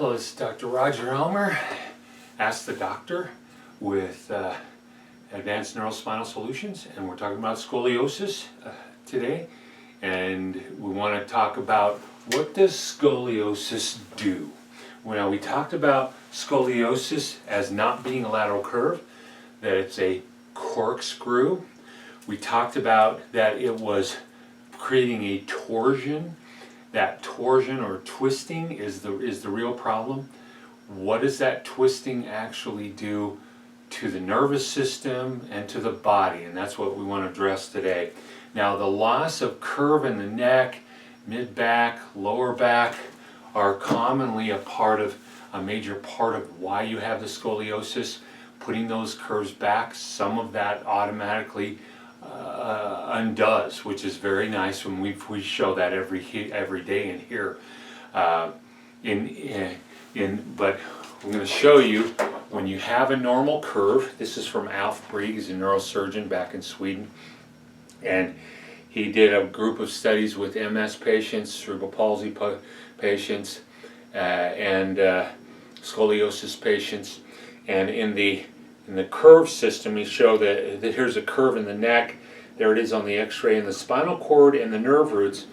Hello, this is Dr. Roger Elmer, Ask the Doctor with Advanced Neurospinal Solutions, and we're talking about scoliosis today. And we want to talk about, what does scoliosis do? Well, we talked about scoliosis as not being a lateral curve, that it's a corkscrew. We talked about that it was creating a torsion. That torsion or twisting is the real problem. What does that twisting actually do to the nervous system and to the body? And that's what we want to address today. Now, the loss of curve in the neck, mid-back, lower back are commonly a major part of why you have the scoliosis. Putting those curves back, some of that automatically undoes, which is very nice when we show that every day in here. But I'm going to show you when you have a normal curve. This is from Alf Breg, he's a neurosurgeon back in Sweden, and he did a group of studies with MS patients, cerebral palsy patients, and scoliosis patients, and in the curve system, he showed that here's a curve in the neck. There it is on the x-ray, and the spinal cord and the nerve roots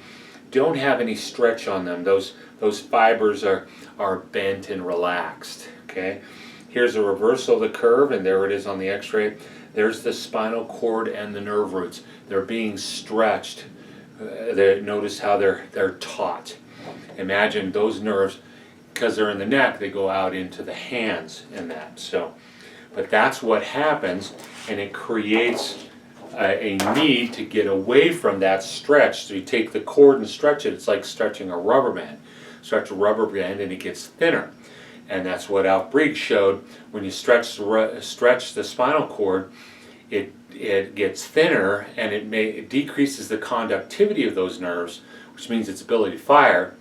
don't have any stretch on them. Those fibers are bent and relaxed. Okay, here's a reversal of the curve, and there it is on the x-ray. There's the spinal cord and the nerve roots. They're being stretched. Notice how they're taut. Imagine those nerves, because they're in the neck, they go out into the hands in that. But that's what happens, and it creates a need to get away from that stretch. So you take the cord and stretch it. It's like stretching a rubber band. Stretch a rubber band and it gets thinner. And that's what Alf Breg showed. When you stretch the spinal cord, it gets thinner, and it decreases the conductivity of those nerves, which means its ability to fire.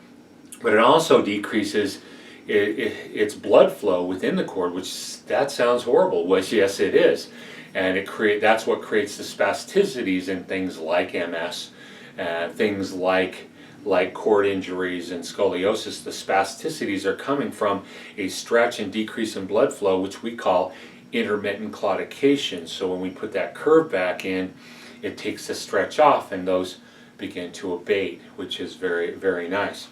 But it also decreases its blood flow within the cord, which that sounds horrible. Well, yes, it is. And that's what creates the spasticities in things like MS, things like cord injuries and scoliosis. The spasticities are coming from a stretch and decrease in blood flow, which we call intermittent claudication. So when we put that curve back in, it takes the stretch off, and those begin to abate, which is very, very nice.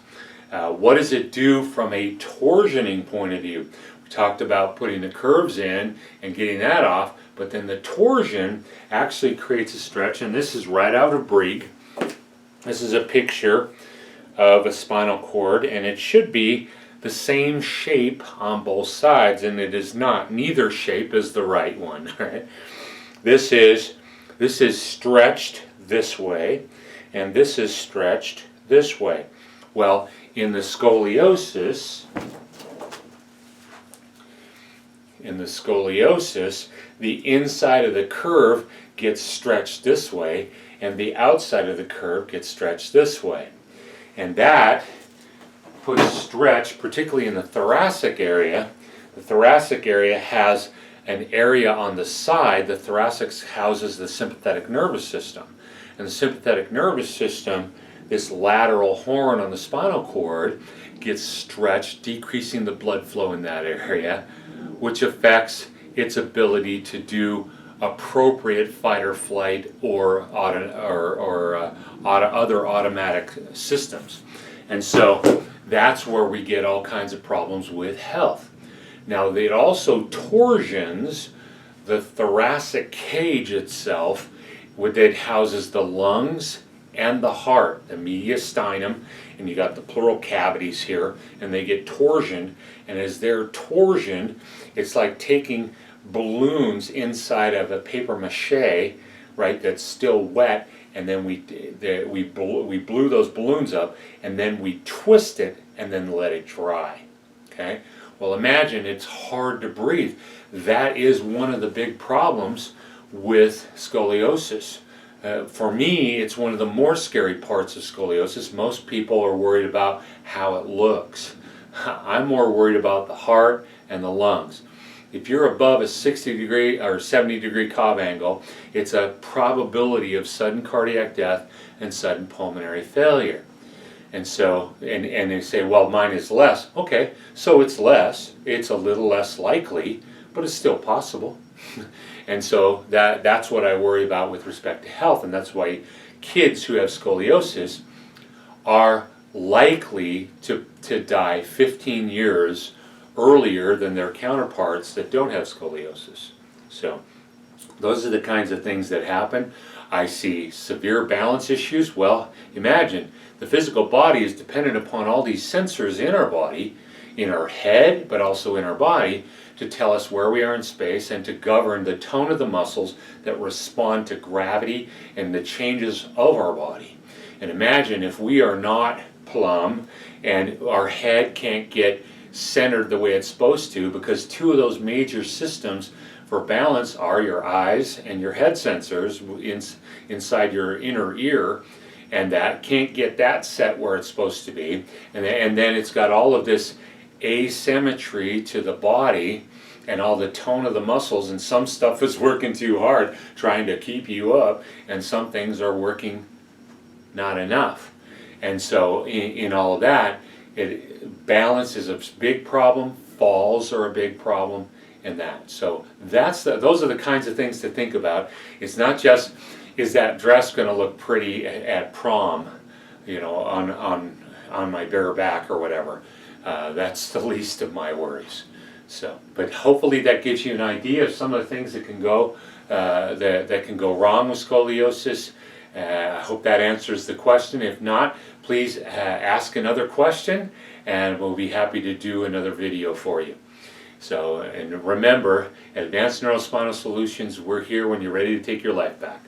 What does it do from a torsioning point of view? We talked about putting the curves in and getting that off, but then the torsion actually creates a stretch, and this is right out of Breg. This is a picture of a spinal cord, and it should be the same shape on both sides, and it is not. Neither shape is the right one. Right? This is stretched this way, and this is stretched this way. Well, in the scoliosis, the inside of the curve gets stretched this way, and the outside of the curve gets stretched this way. And that puts stretch, particularly in the thoracic area. The thoracic area has an area on the side. The thoracic houses the sympathetic nervous system. And the sympathetic nervous system, this lateral horn on the spinal cord, gets stretched, decreasing the blood flow in that area, which affects its ability to do appropriate fight or flight or other automatic systems. And so that's where we get all kinds of problems with health. Now, it also torsions the thoracic cage itself, that houses the lungs and the heart, the mediastinum, and you got the pleural cavities here, and they get torsioned, and as they're torsioned, it's like taking balloons inside of a paper mache, right, that's still wet, and then we blew those balloons up, and then we twist it and then let it dry. Okay? Well, imagine it's hard to breathe. That is one of the big problems with scoliosis. For me, it's one of the more scary parts of scoliosis. Most people are worried about how it looks. I'm more worried about the heart and the lungs. If you're above a 60-degree or 70-degree Cobb angle, it's a probability of sudden cardiac death and sudden pulmonary failure. And so, and they say, well, mine is less. Okay, so it's less. It's a little less likely, but it's still possible. And so that's what I worry about with respect to health, and that's why kids who have scoliosis are likely to die 15 years earlier than their counterparts that don't have scoliosis. So those are the kinds of things that happen. I see severe balance issues. Well, imagine the physical body is dependent upon all these sensors in our body, in our head, but also in our body, to tell us where we are in space and to govern the tone of the muscles that respond to gravity and the changes of our body. And imagine if we are not plumb and our head can't get centered the way it's supposed to, because two of those major systems for balance are your eyes and your head sensors inside your inner ear, and that can't get that set where it's supposed to be. And then it's got all of this asymmetry to the body and all the tone of the muscles, and some stuff is working too hard trying to keep you up, and some things are working not enough. And so in all of that, balance is a big problem, falls are a big problem, and that. So those are the kinds of things to think about. It's not just, is that dress going to look pretty at prom, you know, on my bare back or whatever. That's the least of my worries. So, but hopefully that gives you an idea of some of the things that can go that can go wrong with scoliosis. I hope that answers the question. If not, please ask another question, and we'll be happy to do another video for you. So, and remember, at Advanced Neurospinal Solutions, we're here when you're ready to take your life back.